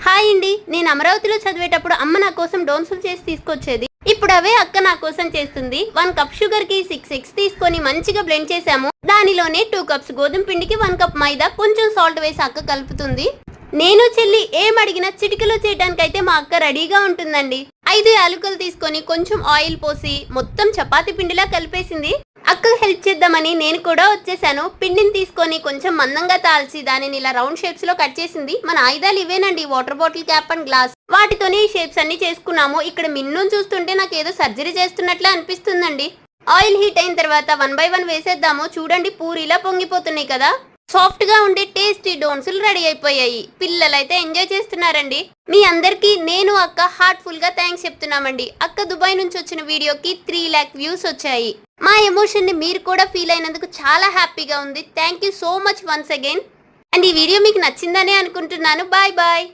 Hi అండి, నేను అమరావతిలో చదివేటప్పుడు అమ్మ నా కోసం డోన్సులు చేసి తీసుకొచ్చేది. ఇప్పుడు అవే అక్క నా కోసం చేస్తుంది. 1 కప్ షుగర్ కి 6 ఎగ్స్ తీసుకొని మంచిగా బ్లెండ్ చేసాము. దానిలోనే 2 కప్స్ గోధుమ పిండికి 1 కప్ మైదా, కొంచెం సాల్ట్ వేసి అక్క కలుపుతుంది. నేను చెల్లి ఏం అడిగినా చిటికలో చేయడానికైతే మా అక్క రెడీగా ఉంటుందండి. 5 యాలకులు తీసుకొని కొంచెం ఆయిల్ పోసి మొత్తం చపాతీ పిండిలా కలిపేసింది. అక్కకు హెల్ప్ చేద్దామని నేను కూడా వచ్చేసాను. పిండిని తీసుకొని కొంచెం మందంగా తాల్చి దానిని ఇలా రౌండ్ షేప్స్ లో కట్ చేసింది. మన ఆయుధాలు ఇవేనండి, water bottle cap and glass. వాటితోనే ఈ షేప్స్ అన్ని చేసుకున్నాము. ఇక్కడ మిన్ను చూస్తుంటే నాకు ఏదో సర్జరీ చేస్తున్నట్లే అనిపిస్తుందండి. ఆయిల్ హీట్ అయిన తర్వాత 1 బై 1 వేసేద్దాము. చూడండి, పూరిలా పొంగిపోతున్నాయి కదా. సాఫ్ట్ గా ఉండే టేస్టీ డోన్సులు రెడీ అయిపోయాయి. పిల్లలైతే ఎంజాయ్ చేస్తున్నారండి. మీ అందరికి నేను అక్క హార్ట్ఫుల్ గా థ్యాంక్స్ చెప్తున్నామండి. అక్క దుబాయ్ నుంచి వచ్చిన వీడియోకి 3 లాక్ వ్యూస్ వచ్చాయి. మా ఎమోషన్ ని మీరు కూడా ఫీల్ అయినందుకు చాలా హ్యాపీగా ఉంది. Thank you so much once again. And ఈ వీడియో మీకు నచ్చిందనే అనుకుంటున్నాను. Bye bye.